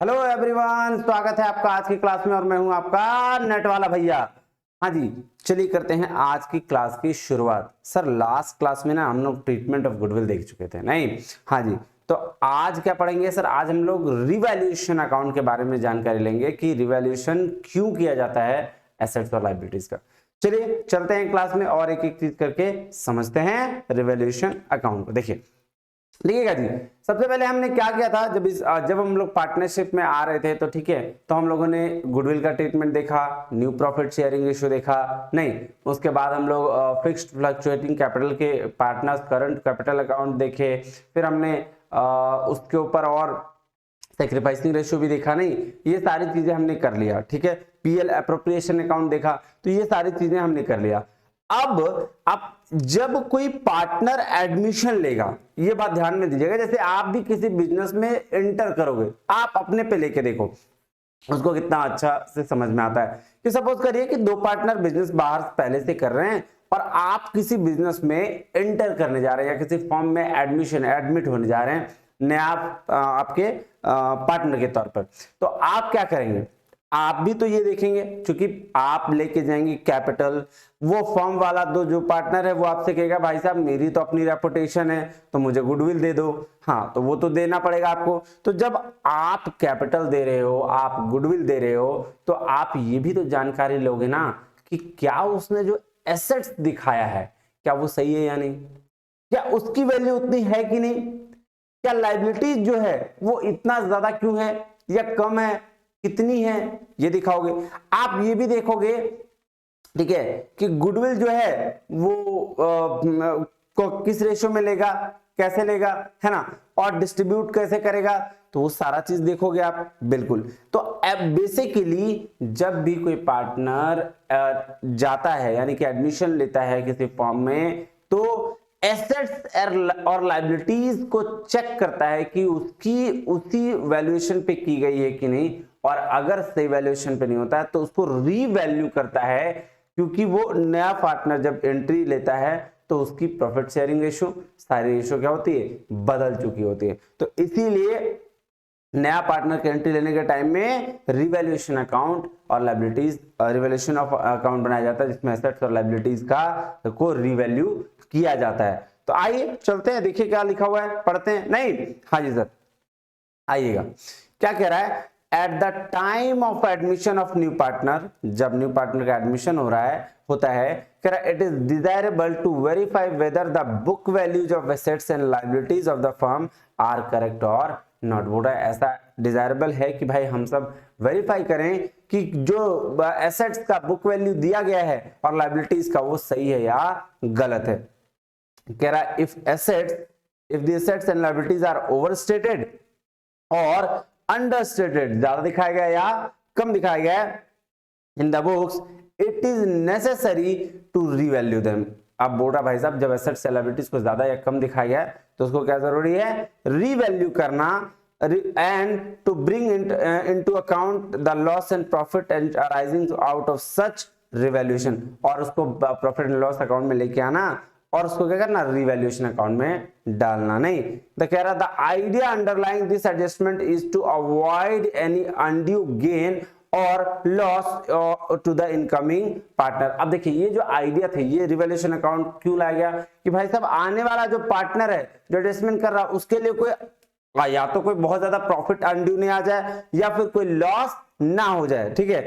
Hello everyone, स्वागत है आपका आज की क्लास में और मैं हूं आपका नेट वाला भैया। हाँ जी, चलिए करते हैं आज की क्लास की शुरुआत। सर लास्ट क्लास में ना हम लोग ट्रीटमेंट ऑफ गुडविल देख चुके थे नहीं? हाँ जी, तो आज क्या पढ़ेंगे सर? आज हम लोग रिवैल्यूएशन अकाउंट के बारे में जानकारी लेंगे कि रिवैल्यूएशन क्यों किया जाता है एसेट्स और लायबिलिटीज का। चलिए चलते हैं क्लास में और एक एक चीज करके समझते हैं रिवैल्यूएशन अकाउंट को। देखिए लिखिएगा जी। सबसे पहले हमने क्या किया था, जब हम लोग पार्टनरशिप में आ रहे थे तो ठीक है, तो हम लोगों ने गुडविल का ट्रीटमेंट देखा, न्यू प्रॉफिट शेयरिंग रेशियो देखा नहीं, उसके बाद हम लोग फिक्स्ड फ्लक्चुएटिंग कैपिटल के पार्टनर्स करंट कैपिटल अकाउंट देखे, फिर हमने उसके ऊपर और सैक्रिफाइसिंग रेशियो भी देखा नहीं, ये सारी चीजें हमने कर लिया। ठीक है, पीएल एप्रोप्रिएशन अकाउंट देखा, तो ये सारी चीजें हमने कर लिया। अब आप जब कोई पार्टनर एडमिशन लेगा, ये बात ध्यान में दीजिएगा, जैसे आप भी किसी बिजनेस में एंटर करोगे, आप अपने पे लेके देखो उसको कितना अच्छा से समझ में आता है कि सपोज करिए कि दो पार्टनर बिजनेस बाहर पहले से कर रहे हैं और आप किसी बिजनेस में एंटर करने जा रहे हैं या किसी फॉर्म में एडमिट होने जा रहे हैं नया आपके पार्टनर के तौर पर, तो आप क्या करेंगे? आप भी तो ये देखेंगे, क्योंकि आप लेके जाएंगे कैपिटल, वो फर्म वाला दो जो पार्टनर है वो आपसे कहेगा भाई साहब मेरी तो अपनी रेपुटेशन है तो मुझे गुडविल दे दो। हाँ, तो वो तो देना पड़ेगा आपको। तो जब आप कैपिटल दे रहे हो, आप गुडविल दे रहे हो, तो आप ये भी तो जानकारी लोगे ना कि क्या उसने जो एसेट्स दिखाया है क्या वो सही है या नहीं, क्या उसकी वैल्यू उतनी है कि नहीं, क्या लायबिलिटीज जो है वो इतना ज्यादा क्यों है या कम है, कितनी है, ये दिखाओगे। आप ये भी देखोगे ठीक है कि गुडविल जो है वो को किस रेशियो में लेगा, कैसे लेगा, है ना, और डिस्ट्रीब्यूट कैसे करेगा, तो वो सारा चीज देखोगे आप। बिल्कुल, तो बेसिकली जब भी कोई पार्टनर जाता है यानी कि एडमिशन लेता है किसी फॉर्म में, तो एसेट्स और लायबिलिटीज को चेक करता है कि उसकी उसी वैल्यूएशन पे की गई है कि नहीं, और अगर सही वैल्यूएशन पे नहीं होता है तो उसको रीवैल्यू करता है, क्योंकि वो नया पार्टनर जब एंट्री लेता है तो उसकी प्रॉफिट शेयरिंग रेशियो सारी रेशियो क्या होती है, बदल चुकी होती है। तो इसीलिए नया पार्टनर के एंट्री लेने के टाइम में रिवैल्यूएशन अकाउंट और लायबिलिटीज रिवैल्यूएशन ऑफ अकाउंट बनाया जाता है, जिसमें एसेट्स और लायबिलिटीज का को रिवैल्यू किया जाता है। तो आइए चलते हैं, देखिए क्या लिखा हुआ है, पढ़ते हैं नहीं? हाँ जी सर, आइएगा। क्या कह रहा है? At the time of admission of new partner, जब न्यू पार्टनर का एडमिशन होता है, कह रहा है it is desirable to verify whether the book values of assets and liabilities of the firm are correct और नॉट। बोला ऐसा डिजायरेबल है कि भाई हम सब वेरीफाई करें कि जो एसेट्स का बुक वैल्यू दिया गया है और लायबिलिटीज का वो सही है या गलत है। कह रहा है if the assets and liabilities are overstated और अंडरस्टेटेड, ज्यादा दिखाया गया या कम दिखाया गया in the books, it is necessary to revalue them. अब बोल रहा भाई साहब जब एसेट्स लायबिलिटीज को ज्यादा या कम दिखाया गया तो उसको क्या जरूरी है, रीवैल्यू करना, and to bring into account the loss and profit and arising out of such revaluation, और उसको प्रॉफिट एंड लॉस अकाउंट में लेके आना और उसको क्या करना, रिवैल्यूएशन अकाउंट में डालना। नहीं तो कह रहा the idea underlying this adjustment is to avoid any undue gain और loss to the incoming partner. अब देखिए ये जो आइडिया थे, ये रिवैल्यूएशन अकाउंट क्यों लाया गया कि भाई साहब आने वाला जो पार्टनर है जो एडजस्टमेंट कर रहा है उसके लिए कोई या तो कोई बहुत ज्यादा प्रॉफिट अनड्यू नहीं आ जाए या फिर कोई लॉस ना हो जाए। ठीक है,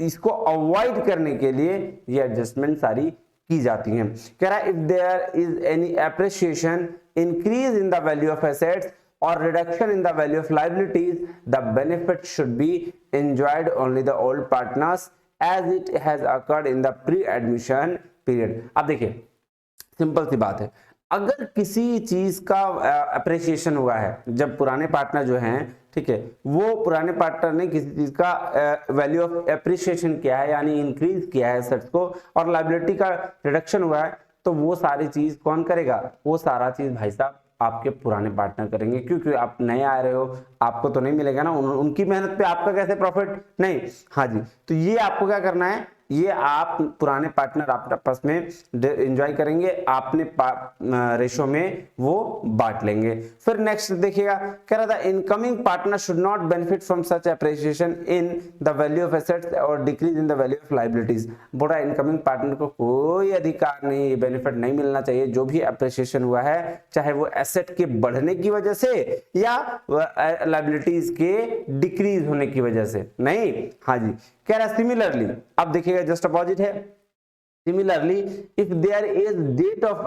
इसको अवॉइड करने के लिए ये एडजस्टमेंट सारी की जाती हैं। कह रहा है if there is any appreciation, increase in the value of assets और reduction in the value of liabilities, the benefit should be enjoyed only the old partners as it has accrued in the pre admission period. अब देखिए simple सी बात है, अगर किसी चीज का appreciation हुआ है, जब पुराने पार्टनर जो हैं, ठीक है, वो पुराने पार्टनर ने किसी चीज का वैल्यू ऑफ एप्रिसिएशन किया है यानी इंक्रीज किया है एसेट्स को, और लायबिलिटी का रिडक्शन हुआ है, तो वो सारी चीज कौन करेगा, वो सारा चीज भाई साहब आपके पुराने पार्टनर करेंगे, क्योंकि आप नए आ रहे हो, आपको तो नहीं मिलेगा ना, उनकी मेहनत पे आपका कैसे प्रॉफिट नहीं। हाँ जी, तो ये आपको क्या करना है, ये आप पुराने पार्टनर आपस में एंजॉय करेंगे, आपने रेशो में वो बांट लेंगे। फिर नेक्स्ट देखिएगा, कह रहा था incoming partner should not benefit from such appreciation in the value of assets और decrease in the value of liabilities. बोला इनकमिंग पार्टनर को कोई अधिकार नहीं, बेनिफिट नहीं मिलना चाहिए जो भी अप्रिसिएशन हुआ है, चाहे वो एसेट के बढ़ने की वजह से या लायबिलिटीज के डिक्रीज होने की वजह से नहीं। हाँ जी, कह रहा सिमिलरली, अब देखिएगा जस्ट अपोजिट है। Similarly if there is debt of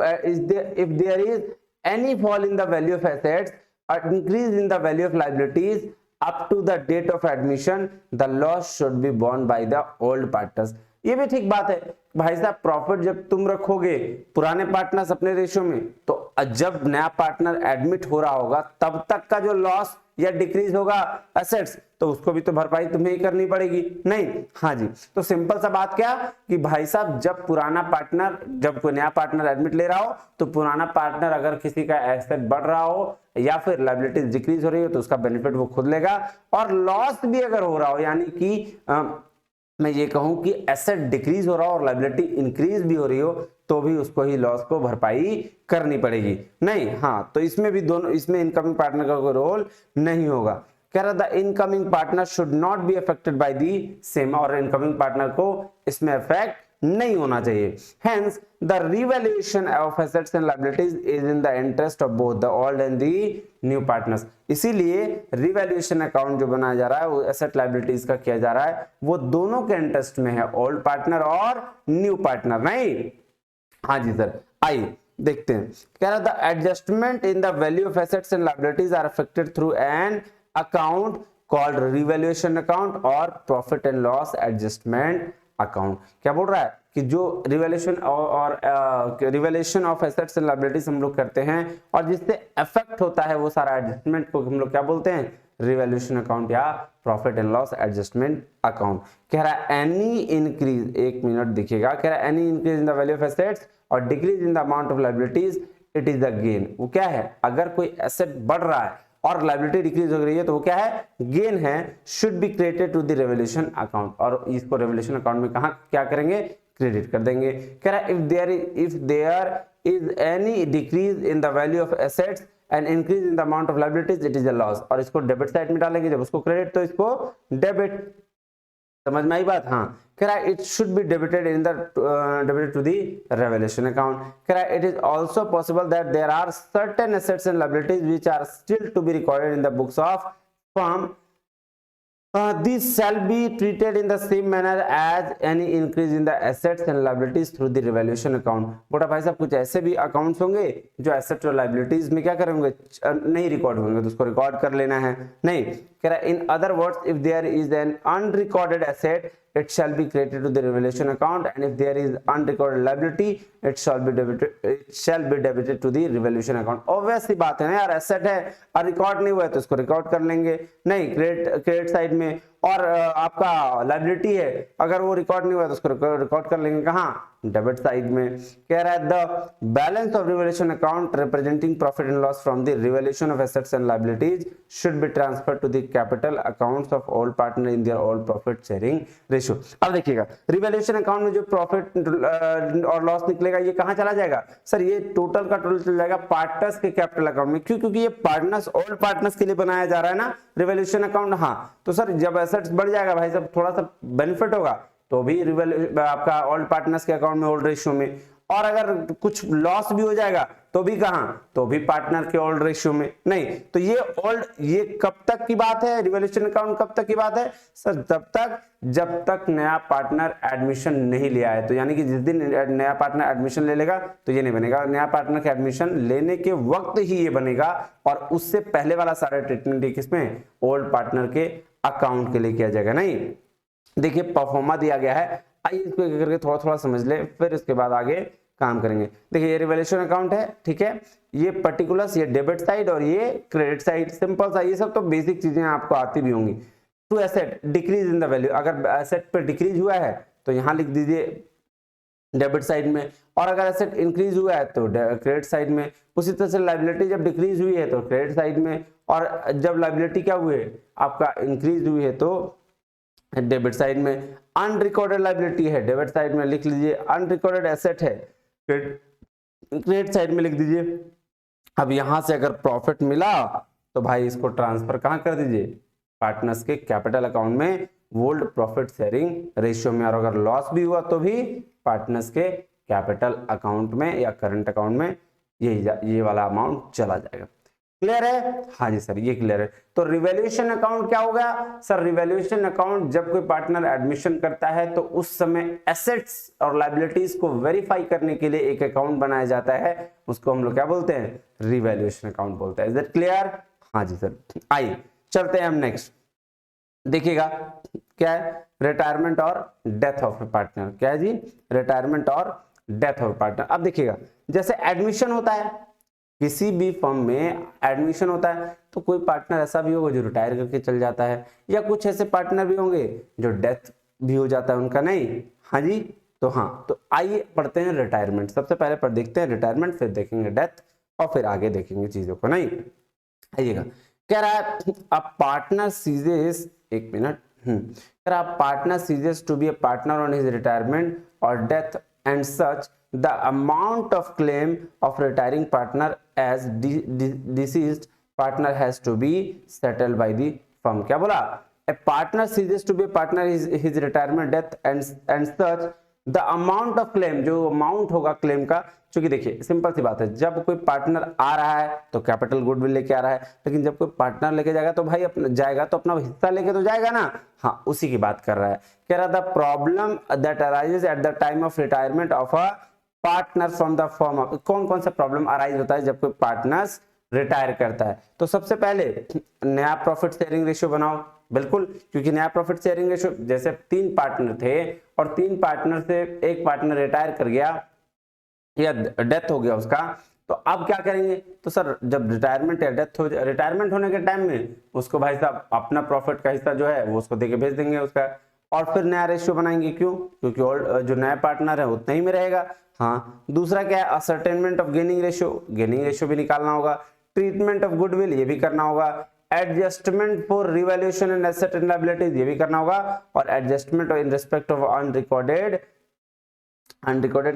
if there is any fall in the value of assets or increase in the value of liabilities up to the date of admission, the loss should be borne by the old partners। ये भी ठीक बात है भाई साहब, profit जब तुम रखोगे पुराने पार्टनर्स अपने रेशियो में, तो जब नया पार्टनर एडमिट हो रहा होगा तब तक का जो लॉस या डिक्रीज होगा एसेट्स, तो उसको भी तो भरपाई तुम्हें ही करनी पड़ेगी नहीं। हाँ जी, तो सिंपल सा बात क्या कि भाई साहब जब पुराना पार्टनर, जब कोई नया पार्टनर एडमिट ले रहा हो, तो पुराना पार्टनर अगर किसी का एसेट बढ़ रहा हो या फिर लायबिलिटीज डिक्रीज हो रही हो तो उसका बेनिफिट वो खुद लेगा, और लॉस भी अगर हो रहा हो, यानी कि मैं ये कहूं कि एसेट डिक्रीज हो रहा हो और लायबिलिटी इंक्रीज भी हो रही हो, तो भी उसको ही लॉस को भरपाई करनी पड़ेगी नहीं। हाँ, तो इसमें भी दोनों, इसमें इनकमिंग पार्टनर का कोई रोल नहीं होगा। कह रहा था incoming partner should not be affected by the same, और इनकमिंग पार्टनर को इसमें अफेक्ट नहीं होना चाहिए। Hence, the revaluation of assets and liabilities is in the interest of both the old and the new partners। इसीलिए revaluation account जो बनाया जा रहा है वो एसेट लायबिलिटीज का किया जा रहा है, वो दोनों के इंटरेस्ट में है, ओल्ड पार्टनर और न्यू पार्टनर नहीं। हाँ जी सर, आइए देखते हैं। कह रहा था adjustment in the value of assets and liabilities are affected through an account called revaluation account और profit and loss adjustment account. क्या बोल रहा है कि जो रिवैल्यूएशन और revaluation of assets and liabilities हम लोग करते हैं और जिससे अफेक्ट होता है वो सारा एडजस्टमेंट को हम लोग क्या बोलते हैं, रिवैल्यूएशन अकाउंट या profit and loss adjustment account. कह रहा है एनी इंक्रीज, एक मिनट देखिएगा, कह रहा है any increase in the value of assets और decrease in the amount of liabilities it is a gain. वो क्या है, अगर कोई एसेट बढ़ रहा है और लायबिलिटी डिक्रीज हो रही है तो वो क्या है, गेन है, should be credited to the revaluation account, और इसको रिवैल्यूएशन अकाउंट में कहां क्या करेंगे, क्रेडिट कर देंगे। कह रहा है if there is any decrease in the value of assets and increase in the amount of liabilities it is a loss, और इसको डेबिट साइड में डालेंगे, जब उसको क्रेडिट तो इसको डेबिट। समझ में आई बात? हाँ, कह रहा है it should be debited in the debited to the revaluation account. कह रहा है it is also possible that there are certain assets and liabilities which are still to be recorded in the books of firm, these shall be treated in the same manner as any increase in the assets and liabilities through the revaluation account। बोला भाई साहब कुछ ऐसे भी accounts होंगे जो asset और liabilities में क्या करेंगे, नहीं रिकॉर्ड होंगे, तो उसको रिकॉर्ड कर लेना है नहीं। कह रहा है in other words if there is an unrecorded asset it shall be credited to the revaluation account, and if there is unrecorded liability it shall be debited to the revaluation account। obvious सी बात है ना यार, asset है और record नहीं हुआ है तो इसको रिकॉर्ड कर लेंगे नहीं क्रेडिट साइड में, और आपका लायबिलिटी है अगर वो रिकॉर्ड नहीं हुआ तो उसको रिकॉर्ड कर लेंगे कहाँ, डेबिट साइड में। कह रहा है the balance of revaluation account representing profit and loss from the revaluation of assets and liabilities should be transferred to the capital accounts of all partner in their all profit sharing ratio. अब देखिएगा revaluation account में जो profit और loss निकलेगा ये कहाँ चला जाएगा सर, ये टोटल का टोटल चला जाएगा पार्टनर्स के कैपिटल अकाउंट में। क्यों? क्योंकि ये पार्टनर्स ऑल पार्टनर्स के लिए बनाया जा रहा है ना रिवैल्यूएशन अकाउंट। हाँ, तो सर जब एसेट्स बढ़ जाएगा भाई साहब थोड़ा सा बेनिफिट होगा तो भी आपका ऑल पार्टनर्स के अकाउंट में ओल्ड रेशियो में, और अगर कुछ लॉस भी हो जाएगा तो भी कहां, तो भी पार्टनर के ओल्ड रेशियो में नहीं। तो ये कब तक की बात है, रिवैल्यूएशन अकाउंट कब तक की बात है सर, तब तक जब तक नया पार्टनर एडमिशन नहीं लिया है। तो यानी कि जिस दिन नया पार्टनर एडमिशन ले लेगा तो ये नहीं बनेगा, नया पार्टनर के एडमिशन लेने के वक्त ही ये बनेगा, और उससे पहले वाला सारा ट्रीटमेंट किसमें, ओल्ड पार्टनर के अकाउंट के लिए किया जाएगा नहीं। देखिए परफॉर्मा दिया गया है, आइए इसको करके थोड़ा थोड़ा समझ ले, फिर उसके बाद आगे काम करेंगे। देखिए ये रिवैल्यूएशन अकाउंट है, ठीक है, ये पर्टिकुलर्स, ये डेबिट साइड और ये क्रेडिट साइड, सिंपल सा, ये सब तो बेसिक चीजें आपको आती भी होंगी। To asset decrease in the value, अगर एसेट पे डिक्रीज हुआ है तो यहां लिख दीजिए डेबिट साइड में, और अगर एसेट इंक्रीज हुआ है तो क्रेडिट साइड में। उसी तरह से लायबिलिटी जब डिक्रीज हुई है तो क्रेडिट साइड में, और जब लायबिलिटी क्या हुई है आपका इंक्रीज हुई है तो डेबिट साइड में अनरिकॉर्डेड लायबिलिटी है, डेबिट साइड में लिख लीजिए, अनरिकॉर्डेड एसेट है, क्रेडिट साइड में लिख दीजिए। अब यहां से अगर प्रॉफिट मिला तो भाई इसको ट्रांसफर कहां कर दीजिए, पार्टनर्स के कैपिटल अकाउंट में, वोल्ड प्रॉफिट शेयरिंग रेशियो में, और अगर लॉस भी हुआ तो भी पार्टनर्स के कैपिटल अकाउंट में या करंट अकाउंट में ये वाला अमाउंट चला जाएगा। क्लियर है? हाँ जी सर, ये क्लियर है। तो रिवैल्यूएशन अकाउंट क्या हो गया सर? रिवैल्यूएशन अकाउंट जब कोई पार्टनर एडमिशन करता है तो उस समय एसेट्स और लायबिलिटीज को वेरीफाई करने के लिए एक अकाउंट बनाया जाता है, उसको हम लोग क्या बोलते हैं? रिवैल्यूएशन अकाउंट बोलते हैं। Is it clear? हाँ जी सर। आइए चलते हैं हम नेक्स्ट। देखिएगा क्या है, रिटायरमेंट और डेथ ऑफ ए पार्टनर। क्या है जी? रिटायरमेंट और डेथ ऑफ पार्टनर। अब देखिएगा, जैसे एडमिशन होता है, किसी भी फर्म में एडमिशन होता है तो कोई पार्टनर ऐसा भी होगा जो रिटायर करके चल जाता है, या कुछ ऐसे पार्टनर भी होंगे जो डेथ भी हो जाता है उनका, नहीं? हाँ जी, तो हाँ, तो आइए पढ़ते हैं रिटायरमेंट। सबसे पहले पर देखते हैं रिटायरमेंट, फिर देखेंगे डेथ, और फिर आगे देखेंगे चीजों को। नहीं, आइएगा, कह रहा है अ पार्टनर सीजेस, एक मिनट, कह रहा है partner ceases to be a partner on his retirement और death and such the amount of claim of retiring partner as deceased partner has to be settled by the firm। क्या बोला? a partner ceases to be a partner his retirement death and such the amount of claim, जो amount होगा claim का, क्योंकि देखिए simple सी बात है, जब कोई पार्टनर आ रहा है तो कैपिटल गुडविल लेके आ रहा है, लेकिन जब कोई पार्टनर लेके जाएगा तो भाई अपना जाएगा तो अपना हिस्सा लेके तो जाएगा ना। हाँ, उसी की बात कर रहा है। कह रहा the problem that arises eight the time of retirement of a partner from the firm. कौन कौन सा प्रॉब्लम अराइज होता है जब कोई पार्टनर्स रिटायर करता है? तो सबसे पहले नया प्रॉफिट शेयरिंग रेशियो बनाओ, बिल्कुल, क्योंकि नया प्रॉफिट शेयरिंग रेशियो, जैसे 3 पार्टनर थे और 3 पार्टनर से एक पार्टनर रिटायर कर गया या डेथ हो गया उसका, तो अब क्या करेंगे? तो सर जब रिटायरमेंट या डेथ हो, रिटायरमेंट होने के टाइम में उसको भाई साहब अपना प्रॉफिट का हिस्सा जो है वो उसको देके भेज देंगे उसका, और फिर नया रेशियो बनाएंगे। क्यों? क्योंकि जो नया पार्टनर है उतना ही में रहेगा। हाँ, दूसरा क्या है? Ascertainment of gaining ratio, gaining ratio भी निकालना होगा। ट्रीटमेंट ऑफ गुडविल, ये भी करना होगा। Adjustment for revaluation and asset and liabilities, ये भी करना होगा। और adjustment in respect of unrecorded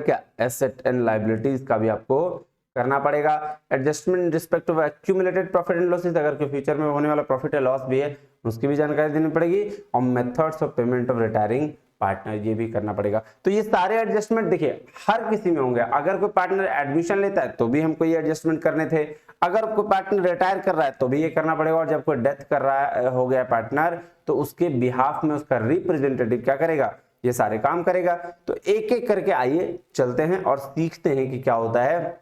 क्या एसेट एंड लायबिलिटीज का भी आपको करना पड़ेगा। Adjustment in respect of accumulated profit and losses, अगर कोई फ्यूचर में होने वाला प्रॉफिट या लॉस भी है उसकी भी जानकारी देनी पड़ेगी। और methods of payment of retiring partner, ये भी करना पड़ेगा। तो ये सारे एडजस्टमेंट देखिए हर किसी में होंगे। अगर कोई पार्टनर एडमिशन लेता है तो भी हमको ये एडजस्टमेंट करने थे, अगर कोई पार्टनर रिटायर कर रहा है तो भी ये करना पड़ेगा, और जब कोई डेथ कर रहा है, हो गया पार्टनर, तो उसके बिहाफ में उसका रिप्रेजेंटेटिव क्या करेगा? ये सारे काम करेगा। तो एक एक करके आइए चलते हैं और सीखते हैं कि क्या होता है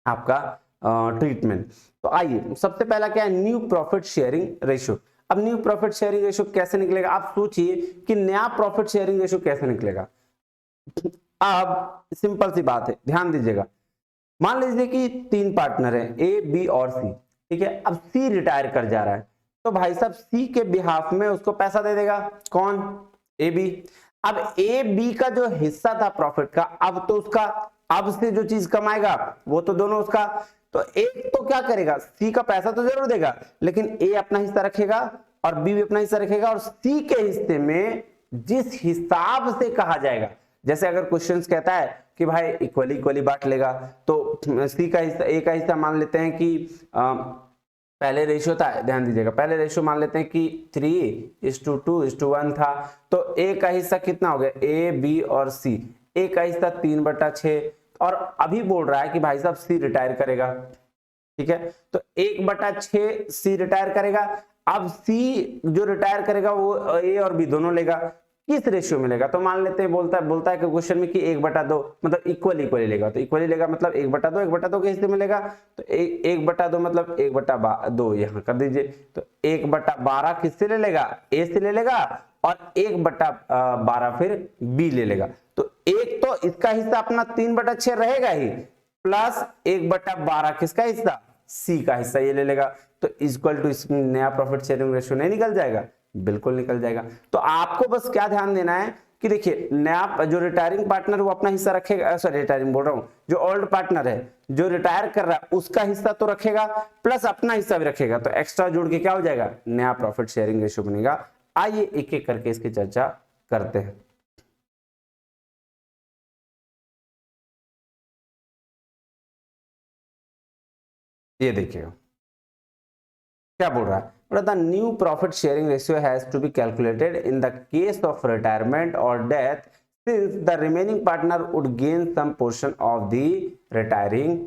आपका ट्रीटमेंट। तो आइए, सबसे पहला क्या है? New profit sharing ratio. अब न्यू प्रॉफिट शेयरिंग रेशियो कैसे निकलेगा? आप सोचिए कि नया प्रॉफिट शेयरिंग रेशियो कैसे निकलेगा। अब सिंपल सी बात है, ध्यान दीजिएगा। मान लीजिए कि 3 पार्टनर हैं, ए, बी और सी, ठीक है। अब सी रिटायर कर जा रहा है, तो भाई साहब सी के बिहाफ में उसको पैसा दे देगा कौन? ए, बी। अब ए, बी का जो हिस्सा था प्रॉफिट का, अब तो उसका, अब से जो चीज कमाएगा वो तो दोनों उसका। तो एक तो क्या करेगा? सी का पैसा तो जरूर देगा, लेकिन ए अपना हिस्सा रखेगा और बी भी अपना हिस्सा रखेगा, और सी के हिस्से में जिस हिसाब से कहा जाएगा, जैसे अगर क्वेश्चंस कहता है कि भाई इक्वली इक्वली बांट लेगा, तो सी का हिस्सा, ए का हिस्सा मान लेते हैं कि पहले रेशियो था, ध्यान दीजिएगा, पहले रेशियो मान लेते हैं कि 3:2:1 था, तो ए का हिस्सा कितना हो गया? ए, बी और सी, ए का हिस्सा 3/6, और अभी बोल रहा है कि भाई साहब सी रिटायर करेगा, ठीक है। तो 1/6 सी रिटायर करेगा। अब सी जो रिटायर करेगा वो ए और बी दोनों लेगा, किस रेशियो में लेगा? तो मान लेते हैं, बोलता है कि क्वेश्चन में कि 1/2, मतलब इक्वली लेगा, तो इक्वली लेगा मतलब 1/2 के हिस्से में लेगा, तो 1/2 मतलब 1/2 यहाँ कर दीजिए। तो 1/12 किससे ले लेगा? ए से ले लेगा, और 1/12 फिर बी ले लेगा। तो एक तो इसका हिस्सा अपना 3/6 रहेगा ही, प्लस 1/12 किसका हिस्सा? सी का हिस्सा ये ले लेगा। तो इक्वल टू इसमें नया प्रॉफिट शेयरिंग रेशियो नहीं निकल जाएगा? बिल्कुल निकल जाएगा। तो आपको बस क्या ध्यान देना है कि देखिए नया जो रिटायरिंग पार्टनर वो अपना हिस्सा रखेगा, सॉरी रिटायरिंग बोल रहा हूं, जो ओल्ड पार्टनर है जो रिटायर कर रहा है उसका हिस्सा तो रखेगा, प्लस अपना हिस्सा भी रखेगा, तो एक्स्ट्रा जोड़ के क्या हो जाएगा? नया प्रॉफिट शेयरिंग रेशियो बनेगा। आइए एक एक करके इसकी चर्चा करते हैं। ये देखिएगा क्या बोल रहा है, बोला the new profit sharing ratio has to be calculated in the case of retirement और death since the remaining partner would gain some portion of the retiring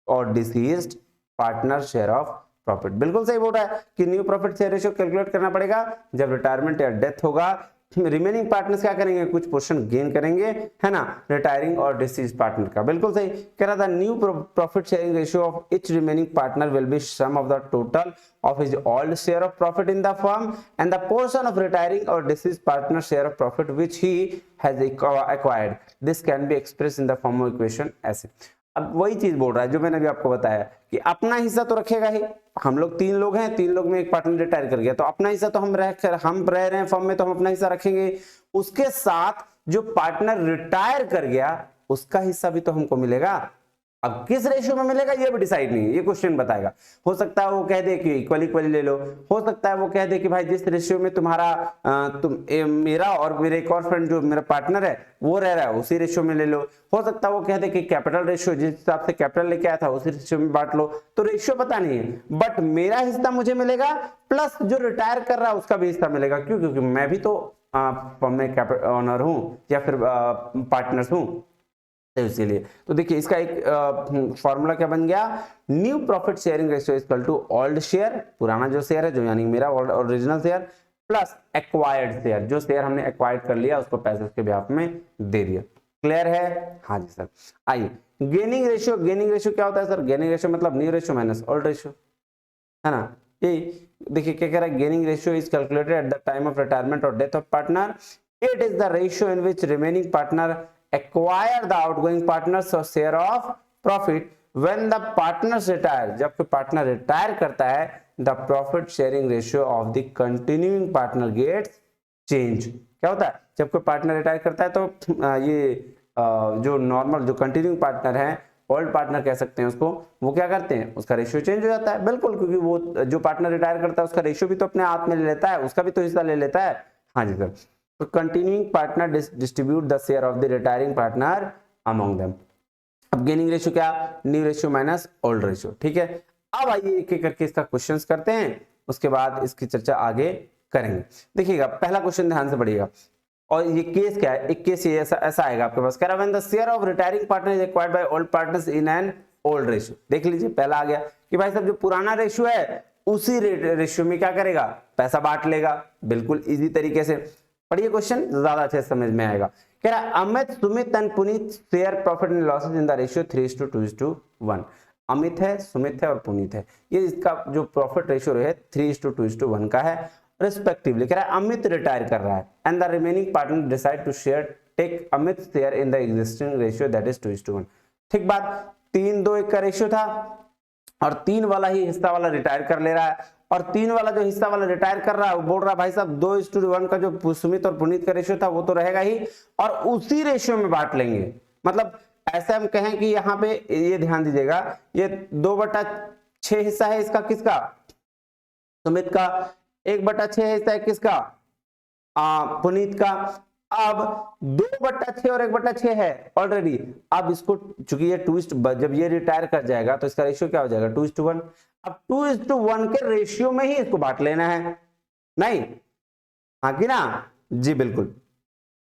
और deceased partner share of profit. बिल्कुल सही बोल रहा है कि new profit share ratio calculate करना पड़ेगा जब रिटायरमेंट या डेथ होगा, रिमेनिंग पार्टनर्स क्या करेंगे, कुछ पोर्शन गेन करेंगे, है ना, रिटायरिंग और डिसीज पार्टनर का। बिल्कुल सही कह रहा था, new profit sharing ratio of each remaining partner will be sum of the total of his old share of profit in the firm and the portion of retiring or deceased partner share of profit which he has acquired. This can be expressed in the form of equation ऐसे। अब वही चीज बोल रहा है जो मैंने अभी आपको बताया कि अपना हिस्सा तो रखेगा ही, हम लोग 3 लोग हैं, 3 लोग में एक पार्टनर रिटायर कर गया तो अपना हिस्सा तो हम रह रहे हैं फर्म में, तो हम अपना हिस्सा रखेंगे। उसके साथ जो पार्टनर रिटायर कर गया उसका हिस्सा भी तो हमको मिलेगा। अब किस रेशियो में मिलेगा ये भी डिसाइड नहीं है, ये क्वेश्चन बताएगा। हो सकता है वो कह दे कि इक्वल इक्वली ले लो, हो सकता है वो कह दे कि भाई जिस रेशियो में तुम्हारा मेरा और मेरे एक और फ्रेंड जो मेरा पार्टनर है वो रह रहा है उसी रेशियो में ले लो, हो सकता है वो कह दे कि कैपिटल रेशियो जिस हिसाब से कैपिटल लेके आया था उसी रेशियो में बांट लो। तो रेशियो पता नहीं है, बट मेरा हिस्सा मुझे मिलेगा प्लस जो रिटायर कर रहा है उसका भी हिस्सा मिलेगा। क्यों? क्योंकि मैं भी तो फर्म में कैपिटल ओनर हूं या फिर पार्टनर्स हूं, इसीलिए। तो देखिए इसका एक फॉर्मूला क्या बन गया, new profit sharing ratio equal to old share, पुराना जो शेयर है जो यानी मेरा original share, plus acquired share, जो शेयर हमने एक्वायर्ड कर लिया उसको पैसे के ब्याह में दे दिया। क्लियर है? हाँ जी सर। आइए गेनिंग रेशियो, गेनिंग रेशियो क्या होता है सर? गेनिंग रेशियो मतलब new ratio minus old ratio, है ना। ये देखिए क्या कह रहा है, gaining ratio is calculated at the time of retirement और death of partner, it is the ratio in which remaining partner acquire the outgoing partners or share of profit when the partners retire। जब कोई partner retire करता है the profit sharing ratio of the continuing partner gets change। क्या होता है जब कोई partner retire करता है तो ये जो नॉर्मल जो कंटिन्यूइंग पार्टनर है, ओल्ड पार्टनर कह सकते हैं उसको, वो क्या करते हैं उसका रेशियो चेंज हो जाता है। बिल्कुल, क्योंकि वो जो पार्टनर रिटायर करता है उसका रेशियो भी तो अपने हाथ में ले लेता है, उसका भी तो हिस्सा ले लेता है। हाँ जी सर। तो continuing partner distribute the share of the retiring partner among them. अब गेनिंग रेशियो क्या, new ratio minus old ratio. ठीक है, अब आइए एक एक करके इसका क्वेश्चंस करते हैं, उसके बाद इसकी चर्चा आगे करेंगे। देखिएगा पहला क्वेश्चन ध्यान से पढ़िएगा, और ये केस क्या है, एक केस ये ऐसा आएगा आपके पास, कह रहा when the share of retiring partner is acquired by old partners in an old ratio. देख लीजिए पहला आ गया कि भाई साहब जो पुराना रेशियो है उसी रेशियो में क्या करेगा, पैसा बांट लेगा। बिल्कुल इजी तरीके से पढ़िए क्वेश्चन, ज्यादा अच्छे से समझ में आएगा। कह रहा Amit, Sumit and Puneet share profit and losses in the ratio 3:2:1। Amit है, सुमित है और पुनीत है, ये इसका जो प्रॉफिट रेशियो है 3:2:1 का है रिस्पेक्टिवली। कह रहा है अमित रिटायर कर रहा है and the remaining partner decide to share take Amit share in the existing ratio that is 2:1। ठीक बात, 3:2:1 का रेशियो था और 3 वाला ही हिस्सा वाला रिटायर कर ले रहा है, और 3 वाला जो हिस्सा वाला रिटायर कर रहा है वो बोल रहा है भाई साहब 2:1 का जो सुमित और पुनीत का रेशियो था वो तो रहेगा ही, और उसी रेशियो में बांट लेंगे। मतलब ऐसे हम कहें कि यहाँ पे ये ध्यान दीजिएगा, ये 2/6 हिस्सा है इसका, किसका, सुमित का, 1/6 हिस्सा है किसका, पुनीत का। अब 2/6 और 1/6 है ऑलरेडी। अब इसको चूंकि ये ट्विस्ट, जब ये रिटायर कर जाएगा तो इसका रेशियो क्या हो जाएगा 2:1। अब 2:1 के रेशियो में ही इसको बांट लेना है, नहीं? हाँ कि ना जी, बिल्कुल।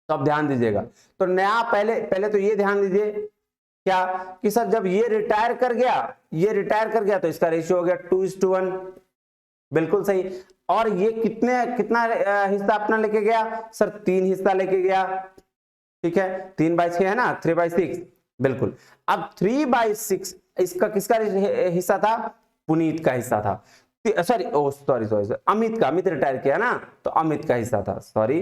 तो अब ध्यान दीजिएगा, तो नया पहले तो ये ध्यान दीजिए क्या कि सर जब ये रिटायर कर गया तो इसका रेशियो हो गया 2:1। बिल्कुल सही। और ये कितना हिस्सा अपना लेके गया सर, 3 हिस्सा लेके गया। ठीक है, 3/6 है ना, 3/6। बिल्कुल। अब 3/6 इसका किसका हिस्सा था, पुनीत का हिस्सा था। सॉरी अमित का, अमित रिटायर किया ना तो अमित का हिस्सा था, सॉरी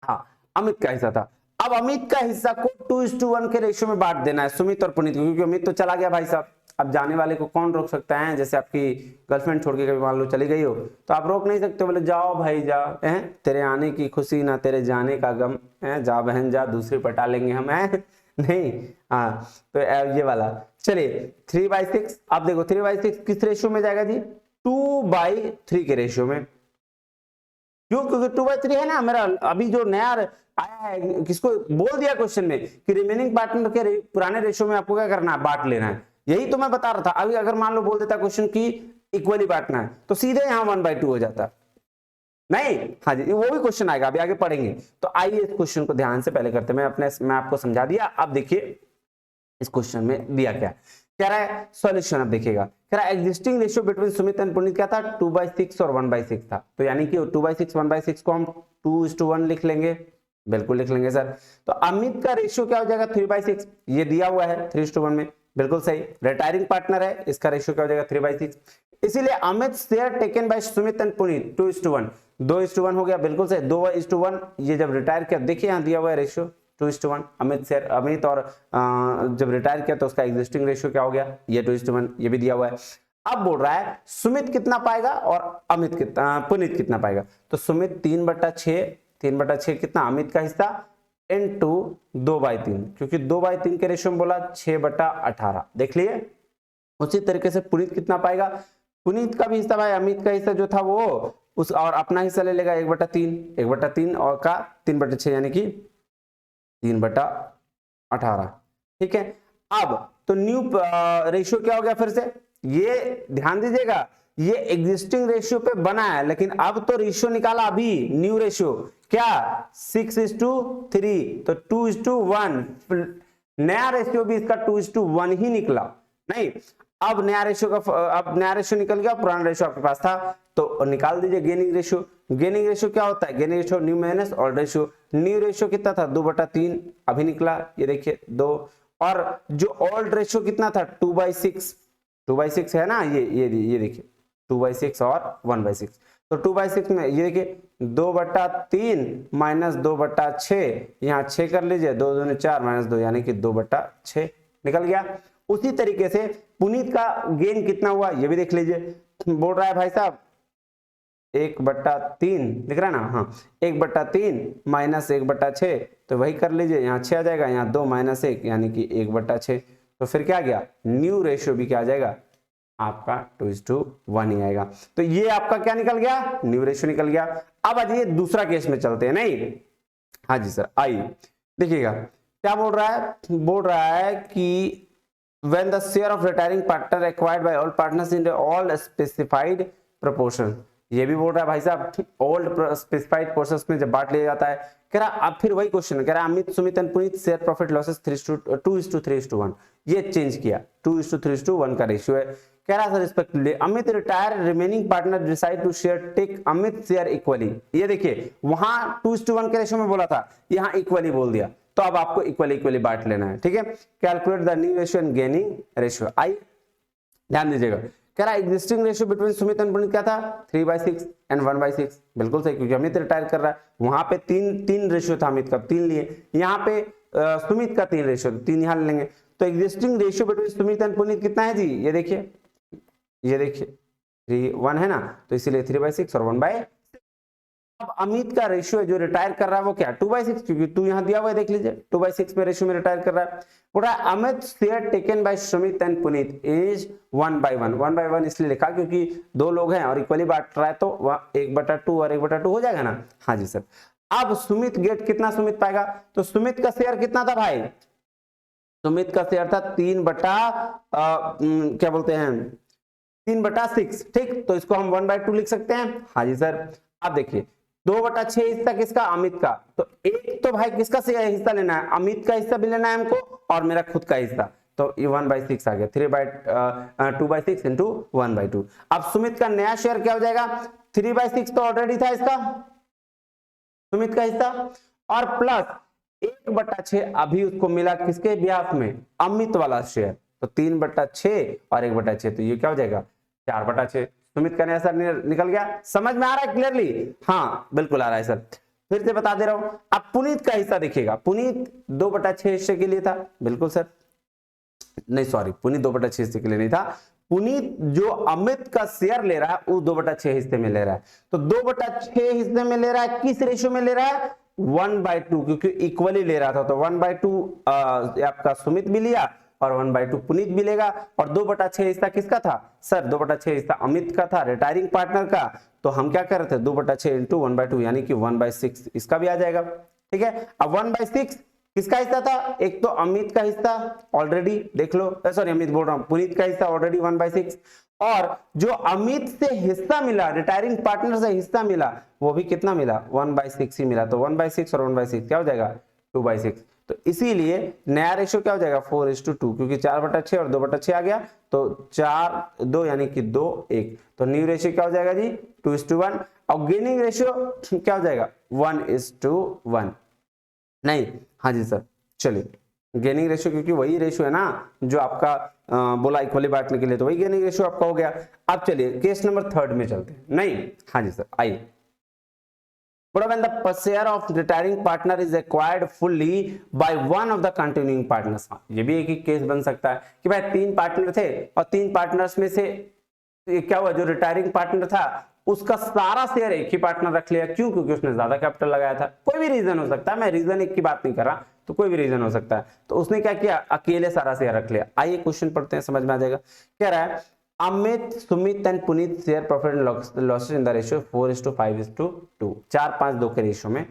हाँ अमित का हिस्सा था। अब अमित का हिस्सा को 2:1 के रेशियो में बांट देना है सुमित और पुनीत को, क्योंकि अमित तो चला गया भाई साहब। अब जाने वाले को कौन रोक सकता है? जैसे आपकी गर्लफ्रेंड छोड़ के कभी मान लो चली गई हो तो आप रोक नहीं सकते, बोले जाओ भाई जा, तेरे आने की खुशी ना तेरे जाने का गम, जा बहन जा, दूसरी पटा लेंगे हम, नहीं। हाँ तो ये वाला। चलिए 3/6, आप देखो 3/6 किस रेशियो में जाएगा जी, 2/3 के रेशियो में। क्यों? क्योंकि 2/3 है ना मेरा। अभी जो नया आया है, किसको बोल दिया क्वेश्चन में कि रिमेनिंग पार्टनर के पुराने रेशियो में आपको क्या करना है, बांट लेना है। यही तो मैं बता रहा था। अभी अगर मान लो बोल देता क्वेश्चन की इक्वली बांटना है, तो सीधे यहाँ 1/2 हो जाता नहीं। हाँ जी, वो भी क्वेश्चन आएगा, अभी आगे पढ़ेंगे। तो आइए इस क्वेश्चन को ध्यान से पहले करते हैं। मैं आपको समझा दिया। अब देखिए इस क्वेश्चन में दिया क्या कह रहा है, सॉल्यूशन अब देखिएगा। कह रहा है existing ratio between Sumit and Puneet क्या था, 2/6 और 1/6 था। तो यानी कि 2/6 1/6 को हम 2:1 लिख लेंगे। बिल्कुल लिख लेंगे सर। तो अमित का रेशियो क्या हो जाएगा, 3/6। ये दिया हुआ है 3:1 में, बिल्कुल सही। रिटायरिंग पार्टनर है, इसका रेशियो क्या हो जाएगा, 3/6। इसीलिए Amit share taken by Sumit and Puneet 2:1, 2:1 हो गया, बिल्कुल सही। 2:1 ये जब रिटायर किया, देखिए यहाँ दिया हुआ है रेशियो 2:1। अमित और जब रिटायर किया तो उसका एग्जिस्टिंग रेशियो क्या हो गया, ये 2:1, ये भी दिया हुआ है। अब बोल रहा है सुमित कितना पाएगा और अमित कितना, पुनीत कितना पाएगा। तो सुमित 3/6 कितना अमित का हिस्सा इनटू 2/3, क्योंकि 2/3 के रेशियो में बोला 6/18, देख लिए। उसी तरीके से पुनीत कितना पाएगा, पुनीत का भी हिस्सा भाई अमित का हिस्सा जो था वो उस और अपना हिस्सा ले लेगा 1/3 और का 3/6 यानी कि 3/18, ठीक है। अब तो न्यू रेशियो क्या हो गया, फिर से ये ध्यान दीजिएगा, ये एग्जिस्टिंग रेशियो पे बना है, लेकिन अब तो रेशियो निकाला अभी न्यू रेशियो क्या 6:3, तो 2:1, नया रेशियो भी इसका 2:1 ही निकला नहीं। अब नया रेशियो निकल गया, पुराना रेशियो आपके पास था तो निकाल दीजिए गेनिंग रेशियो। गेनिंग रेशियो क्या होता है, gaining ratio new minus old ratio. New ratio कितना था, 2/3 अभी निकला, ये देखिए 2। और जो ओल्ड रेशियो कितना था, 2/6 है ना, ये देखिए 2/6 और 1/6। तो 2/6 में ये देखिए 2/3 माइनस 2/6, यहाँ 6 कर लीजिए, 2 दूनी 4 माइनस 2 यानी कि 2/6 निकल गया। उसी तरीके से पुनीत का गेन कितना हुआ ये भी देख लीजिए। बोल रहा है भाई साहब 1/3 दिख रहा है ना, हाँ 1/3 माइनस 1/6, तो वही कर लीजिए, यहाँ 6 आ जाएगा, यहाँ 2 माइनस 1 यानी कि 1/6। तो फिर क्या गया, न्यू रेशियो भी क्या आ जाएगा आपका 2:1 ही आएगा। तो ये आपका क्या निकल गया, न्यू रेशियो निकल गया। अब आ जाइए दूसरा केस में चलते हैं, नहीं हाँ जी सर आइए देखिएगा क्या बोल रहा है कि when the share of retiring partner acquired by all partners in all specified proportion, ये भी बोल रहा है भाई साहब ओल्ड स्पेसिफाइड पोर्शंस में जब बांट लिया जाता है। कह रहा अब फिर वही क्वेश्चन कह रहा Amit Sumit and Puneet share profit losses 2:3:1, ये चेंज किया 2:3:1 का रेशियो है। कह रहा sir respectively Amit retire remaining partner decide to share take Amit share equally. ये देखिए वहां 2:1 के रेशियो में बोला था, यहाँ इक्वली बोल दिया, तो अब आपको इक्वली बांट लेना है, ठीक है। Calculate the new ratio and gaining ratio. आई ध्यान दीजिएगा, कह रहा existing ratio between Sumit and Puneet क्या था 3/6 एंड 1/6, बिल्कुल सही, क्योंकि अमित रिटायर कर रहा है। वहां पे तीन रेशियो था, अमित का 3 लिए, यहाँ पे सुमित का 3 रेशियो, 3 यहाँ ले लेंगे। तो existing ratio between Sumit and Puneet कितना है जी, ये देखिए 3:1 है ना, तो इसीलिए 3/6 और 1/6। अब अमित का रेशियो जो रिटायर कर रहा है वो क्या 2/6, क्योंकि 2 यहाँ दिया हुआ है देख लीजिए, 2/6 में रेशियो में रिटायर कर रहा है। बोला Amit share taken by Sumit and Puneet is 1/1 इसलिए लिखा क्योंकि 2 लोग हैं और इक्वली बांट रहा है, तो 1/2 और 1/2 हो जाएगा ना। हाँ जी सर। अब सुमित गेट कितना सुमित पाएगा, तो सुमित का शेयर कितना था भाई, सुमित का शेयर था 3/6, ठीक। तो इसको हम 1/2 लिख सकते हैं। हाँ जी सर। अब देखिए 2/6 हिस्सा किसका, अमित का, तो एक तो भाई किसका हिस्सा लेना है, अमित का हिस्सा भी लेना है हमको और मेरा खुद का हिस्सा, तो ये 1/6 आ गया, 2/6 इंटू 1/2। अब सुमित का नया शेयर क्या हो जाएगा, 3/6 तो ऑलरेडी था इसका सुमित का हिस्सा, और प्लस 1/6 अभी उसको मिला किसके ब्याह में, अमित वाला शेयर, तो 3/6 और 1/6, तो ये क्या हो जाएगा 4/6। सुमित का नया शेयर निकल गया। समझ में आ रहा है क्लियरली, हाँ बिल्कुल आ रहा है सर। फिर से बता दे रहा हूं। अब पुनीत का हिस्सा देखिएगा, पुनीत 2/6 हिस्से के लिए था, बिल्कुल सर, नहीं सॉरी पुनीत 2/6 हिस्से के लिए नहीं था, पुनीत जो अमित का शेयर ले रहा है वो 2/6 हिस्से में ले रहा है। तो 2/6 हिस्से में ले रहा है, किस रेशियो में ले रहा है 1/2, क्योंकि इक्वली ले रहा था, तो 1/2 आपका सुमित भी लिया और 1/2 पुनीत मिलेगा। और 2/6 हिस्सा किसका था सर, 2/6 हिस्सा अमित का था, रिटायरिंग पार्टनर का, तो हम क्या कर रहे थे 2/6 इंटू 1/2 यानी कि 1/6 इसका भी आ जाएगा। ठीक है, अब 1/6 किसका हिस्सा था, एक तो अमित का हिस्सा ऑलरेडी देख लो, सॉरी अमित बोल रहा हूं, पुनीत का हिस्सा ऑलरेडी 1/6, और जो अमित से हिस्सा मिला, रिटायरिंग पार्टनर से हिस्सा मिला, वो भी कितना मिला 1/6 ही मिला। तो 1/6 और 1/6 क्या हो जाएगा 2/6। तो इसीलिए नया रेशियो क्या हो जाएगा 4:2, क्योंकि 4/6 और 2/6 आ गया तो 4:2 यानी कि 2:1। तो न्यू रेशियो क्या हो जाएगा जी 2:1। और गेनिंग रेशियो क्या हो जाएगा 1:1। नहीं, हाँ जी सर, चलिए गेनिंग रेशियो, क्योंकि वही रेशियो है ना जो आपका बोला इक्वली बांटने के लिए, तो वही गेनिंग रेशियो आपका हो गया। अब चलिए केस नंबर 3 में चलते हैं। नहीं, हाँ जी सर, आइए। But when the share of retiring partner is acquired fully by one of the continuing partners, ये भी एक ही केस बन सकता है कि भाई 3 पार्टनर थे और 3 पार्टनर्स में से क्या हुआ, जो रिटायरिंग पार्टनर था उसका सारा शेयर एक ही पार्टनर रख लिया। क्यों, क्योंकि उसने ज्यादा कैपिटल लगाया था। कोई भी रीजन हो सकता है, मैं रीजन एक की बात नहीं कर रहा, तो कोई भी रीजन हो सकता है। तो उसने क्या किया, अकेले सारा शेयर रख लिया। आइए क्वेश्चन पढ़ते हैं, समझ में आ जाएगा। कह रहा है Amit, Sumit and Puneet share profit and losses in the ratio 4:5:2, 4-5-2 के रेशियो में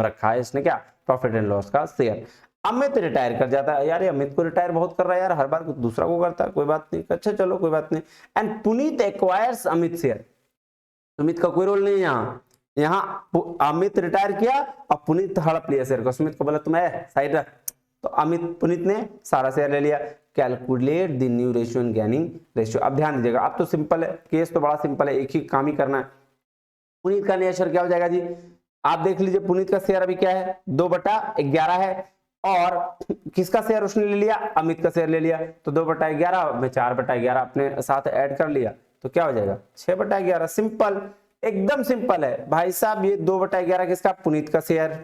रखा है इसने क्या, प्रॉफिट एंड लॉस का शेयर। अमित रिटायर कर जाता है, यार अमित को रिटायर बहुत कर रहा है यार, हर बार दूसरा को करता है, कोई बात नहीं, अच्छा चलो कोई बात नहीं। And Puneet acquires Amit share, Sumit का कोई रोल नहीं है यहाँ अमित रिटायर किया और पुनीत हड़प लिया शेयर को। सुमित को बोला तुम साइड रख, तो अमित पुनीत ने सारा शेयर ले लिया। Calculate the new ratio and gaining ratio. अब ध्यान दीजिएगा, अब तो सिंपल है, केस तो बड़ा सिंपल है, एक ही काम ही करना है। पुनीत का नया शेयर क्या हो जाएगा जी, आप देख लीजिए, पुनीत का शेयर अभी क्या है 2/11 है, और किसका शेयर उसने ले लिया, अमित का शेयर ले लिया। तो 2/11 में 4/11 अपने साथ ऐड कर लिया, तो क्या हो जाएगा 6/11। सिंपल, एकदम सिंपल है भाई साहब। ये 2/11 किसका, पुनीत का शेयर।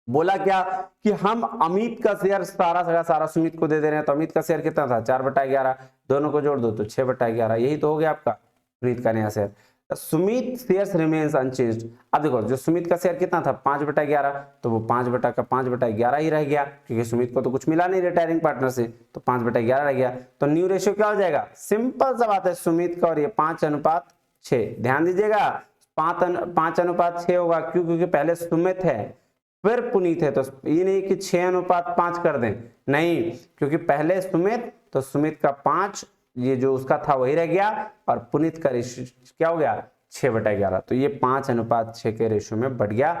बोला क्या कि हम अमित का शेयर सारा सुमित को दे दे रहे हैं, तो अमित का शेयर कितना था 4/11, दोनों को जोड़ दो तो 6/11, यही तो हो गया आपका पुनीत का नया share. Sumit shares remains unchanged. अब देखो जो सुमित का शेयर कितना था 5/11, तो वो 5/11 ही रह गया, क्योंकि सुमित को तो कुछ मिला नहीं रिटायरिंग पार्टनर से, तो 5/11 रह गया। तो न्यू रेशियो क्या हो जाएगा, सिंपल सा बात है, सुमित का और ये 5:6। ध्यान दीजिएगा 5:6 होगा, क्यों, क्योंकि पहले सुमित है फिर पुनीत है, तो ये नहीं कि 6:5 कर दें, नहीं, क्योंकि पहले सुमित, तो सुमित का 5 ये जो उसका था वही रह गया, और पुनीत का रेशियो क्या हो गया 6/11, तो ये 5:6 के रेशियो में बढ़ गया।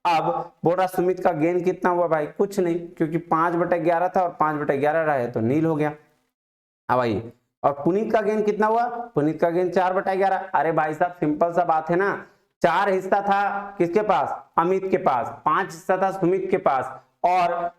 अब बोला सुमित का गेन कितना हुआ भाई, कुछ नहीं, क्योंकि 5/11 था और 5/11 रहा है तो नील हो गया। अब आइए, और पुनीत का गेन कितना हुआ, पुनीत का गेन 4/11। अरे भाई साहब सिंपल सा बात है ना, 4 हिस्सा था किसके पास, अमित के पास, 5 हिस्सा था सुमित के पास, और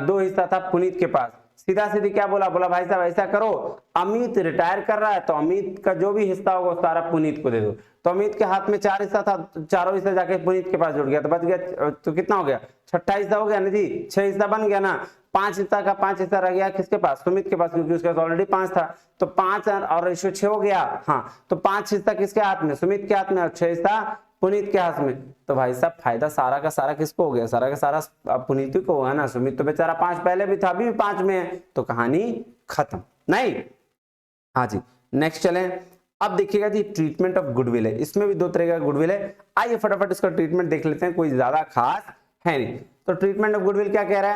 2 हिस्सा था पुनीत के पास। सीधा सीधी क्या बोला भाई साहब ऐसा करो, अमित रिटायर कर रहा है तो अमित का जो भी हिस्सा होगा सारा पुनीत को दे दो। तो अमित के हाथ में 4 हिस्सा था, चारों हिस्सा जाके पुनीत के पास जुड़ गया, तो बच गया, तो कितना हो गया 6ठा हिस्सा हो गया ना जी, 6 हिस्सा बन गया ना। 5 हिस्सा का 5 हिस्सा रह गया किसके पास, सुमित के पास, क्योंकि उसके पास ऑलरेडी 5 था, तो 5 और रेशियो 6 हो गया। हाँ, तो 5 हिस्सा किसके हाथ में, सुमित के हाथ में, और 6 हिस्सा पुनीत के हाथ में। तो भाई साहब फायदा सारा का सारा किसको हो गया, सारा का सारा पुनीत को हुआ ना। सुमित तो बेचारा 5 पहले भी था, अभी भी 5 में है, तो कहानी खत्म। नहीं, हाँ जी नेक्स्ट चलें। अब देखिएगा जी ट्रीटमेंट ऑफ गुडविल है, इसमें भी 2 तरह का गुडविल है। आइए फटाफट इसका ट्रीटमेंट देख लेते हैं, कोई ज्यादा खास है नहीं। तो ट्रीटमेंट ऑफ गुडविल क्या कह रहा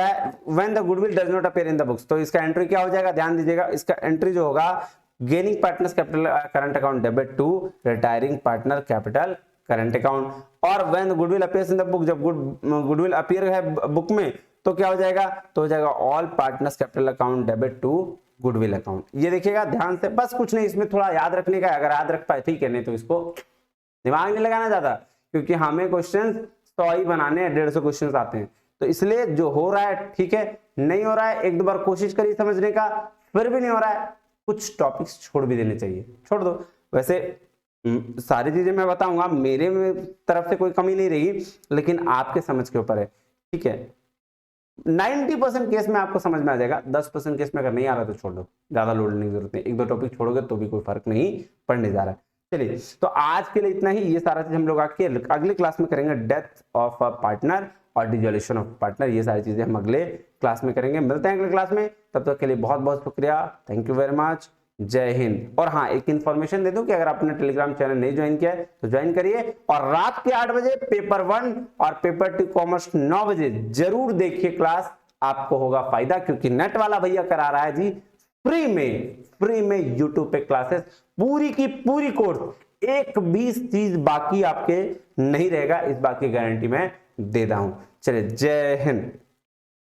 है when the goodwill does not appear in the books. तो इसका एंट्री क्या हो जाएगा, ध्यान दीजिएगा, इसका एंट्री जो होगा gaining partners capital current account debit to retiring partner capital current account. और when goodwill appears in the book, जब गुडविल अपीयर है बुक में तो क्या हो जाएगा, तो हो जाएगा all partners capital account debit to goodwill account. ये देखिएगा ध्यान से, बस कुछ नहीं, इसमें थोड़ा याद रखने का, अगर याद रख पाए ठीक है, नहीं तो इसको दिमाग नहीं लगाना ज्यादा, क्योंकि हमें क्वेश्चन 100 ही बनाने हैं, 150 क्वेश्चन आते हैं। तो इसलिए जो हो रहा है ठीक है, नहीं हो रहा है 1-2 बार कोशिश करिए समझने का, फिर भी नहीं हो रहा है कुछ टॉपिक्स छोड़ भी देने चाहिए, छोड़ दो। वैसे सारी चीजें मैं बताऊंगा, मेरे तरफ से कोई कमी नहीं रहेगी, लेकिन आपके समझ के ऊपर है, ठीक है। 90% केस में आपको समझ में आ जाएगा, 10% केस में अगर नहीं आ रहा तो छोड़ दो, ज्यादा लोड लेने की जरूरत नहीं, 1-2 टॉपिक छोड़ोगे तो भी कोई फर्क नहीं पड़ने जा रहा है। चलिए, तो आज के लिए इतना ही, ये सारा चीज हम लोग आके अगली क्लास में करेंगे, डेथ ऑफ अ पार्टनर और डिसोल्यूशन ऑफ पार्टनर, ये सारी चीजें हम अगले क्लास में करेंगे। मिलते हैं अगले क्लास में, तब तक के लिए बहुत बहुत शुक्रिया, थैंक यू वेरी मच, जय हिंद। और हाँ, एक इंफॉर्मेशन दे दूं कि अगर आपने टेलीग्राम चैनल नहीं ज्वाइन किया है तो ज्वाइन करिए, और रात के 8 बजे पेपर 1 और पेपर 2 कॉमर्स 9 बजे जरूर देखिए क्लास, आपको होगा फायदा, क्योंकि नेट वाला भैया करा रहा है जी फ्री में यूट्यूब पे क्लासेस, पूरी की पूरी कोर्स, एक भी चीज बाकी आपके नहीं रहेगा, इस बात की गारंटी मैं दे रहा हूं। चलिए, जय हिंद।